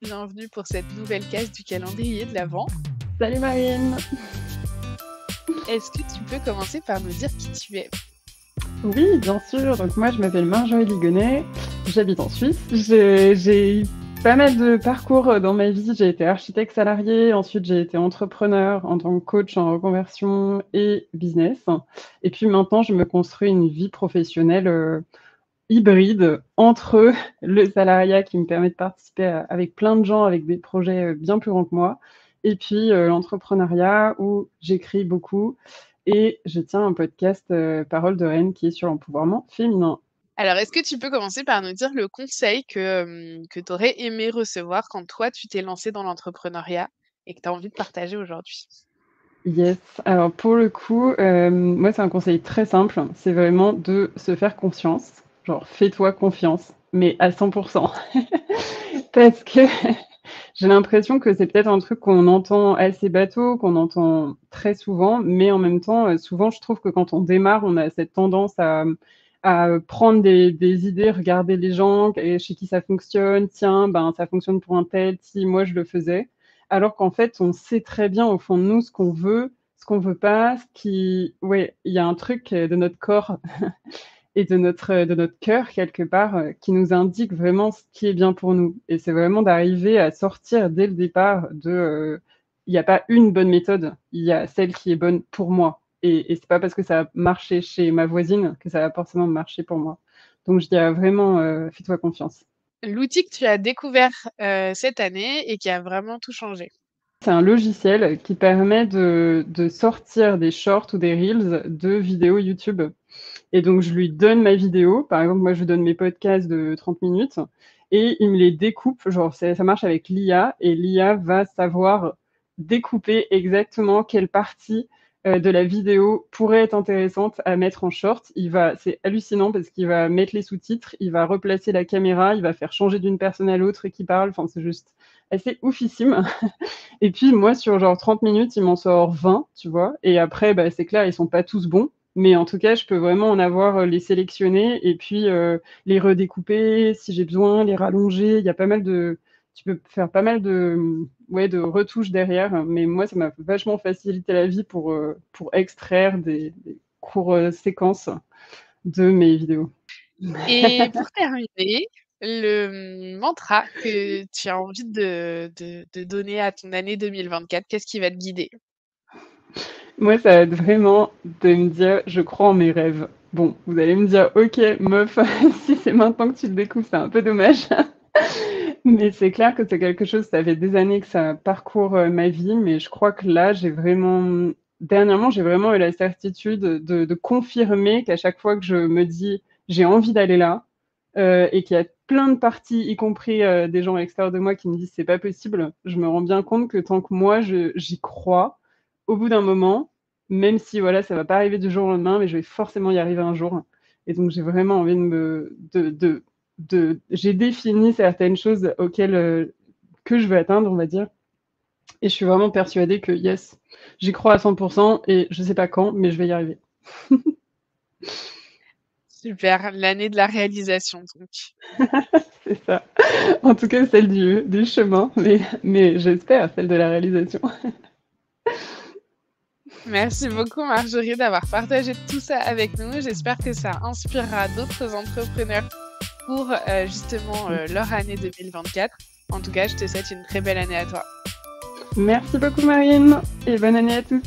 bienvenue pour cette nouvelle case du calendrier de l'Avent. Salut Marine. Est-ce que tu peux commencer par nous dire qui tu es? Oui, bien sûr. Donc moi, je m'appelle Marjorie Ligonnet. J'habite en Suisse. J'ai eu pas mal de parcours dans ma vie. J'ai été architecte salarié. Ensuite, j'ai été entrepreneur en tant que coach en reconversion et business. Et puis maintenant, je me construis une vie professionnelle hybride entre le salariat qui me permet de participer avec plein de gens, avec des projets bien plus grands que moi, et puis l'entrepreneuriat où j'écris beaucoup et je tiens un podcast Parole de Reine qui est sur l'empouvoirment féminin. Alors, est-ce que tu peux commencer par nous dire le conseil que tu aurais aimé recevoir quand toi, tu t'es lancé dans l'entrepreneuriat et que tu as envie de partager aujourd'hui? Yes, alors pour le coup, moi c'est un conseil très simple, c'est vraiment de se faire confiance. Genre fais-toi confiance, mais à 100 parce que j'ai l'impression que c'est peut-être un truc qu'on entend assez bateau, qu'on entend très souvent, mais en même temps, souvent je trouve que quand on démarre, on a cette tendance à prendre des idées, regarder les gens et chez qui ça fonctionne. «Tiens, ben, ça fonctionne pour un tel, si moi je le faisais». Alors qu'en fait, on sait très bien au fond de nous ce qu'on veut pas, ce qui ouais, il y a un truc, de notre corps et de notre cœur quelque part, qui nous indique vraiment ce qui est bien pour nous et c'est vraiment d'arriver à sortir dès le départ il y a pas une bonne méthode, il y a celle qui est bonne pour moi et c'est pas parce que ça a marché chez ma voisine que ça va forcément marcher pour moi. Donc je dirais vraiment, fais-toi confiance. L'outil que tu as découvert, cette année et qui a vraiment tout changé? C'est un logiciel qui permet de sortir des shorts ou des reels de vidéos YouTube. Et donc, je lui donne ma vidéo. Par exemple, moi, je lui donne mes podcasts de 30 minutes et il me les découpe. Genre, ça marche avec l'IA et l'IA va savoir découper exactement quelle partie de la vidéo pourrait être intéressante à mettre en short. C'est hallucinant parce qu'il va mettre les sous-titres, il va replacer la caméra, il va faire changer d'une personne à l'autre qui parle. Enfin, c'est juste assez oufissime. Et puis, moi, sur genre 30 minutes, il m'en sort 20, tu vois. Et après, bah, c'est clair, ils sont pas tous bons. Mais en tout cas, je peux vraiment en avoir, les sélectionnés et puis, les redécouper si j'ai besoin, les rallonger. Il y a pas mal de tu peux faire pas mal de, ouais, de retouches derrière, mais moi, ça m'a vachement facilité la vie pour extraire des courtes, séquences de mes vidéos. Et pour terminer, le mantra que tu as envie de donner à ton année 2024, qu'est-ce qui va te guider? Moi, ça va être vraiment de me dire: «Je crois en mes rêves». Bon, vous allez me dire: «OK meuf, si c'est maintenant que tu le découvres, c'est un peu dommage». Mais c'est clair que c'est quelque chose, ça fait des années que ça parcourt, ma vie, mais je crois que là, dernièrement, j'ai vraiment eu la certitude de confirmer qu'à chaque fois que je me dis: «J'ai envie d'aller là», et qu'il y a plein de parties, y compris, des gens extérieurs de moi qui me disent: «C'est pas possible», je me rends bien compte que tant que moi j'y crois, au bout d'un moment, même si voilà, ça va pas arriver du jour au lendemain, mais je vais forcément y arriver un jour et donc j'ai vraiment envie de j'ai défini certaines choses auxquelles, que je veux atteindre, on va dire et je suis vraiment persuadée que yes, j'y crois à 100 et je sais pas quand, mais je vais y arriver. Super, l'année de la réalisation donc. C'est ça. En tout cas, celle du chemin, mais j'espère celle de la réalisation. Merci beaucoup Marjorie d'avoir partagé tout ça avec nous. J'espère que ça inspirera d'autres entrepreneurs pour, justement, leur année 2024. En tout cas, je te souhaite une très belle année à toi. Merci beaucoup Marine et bonne année à tous.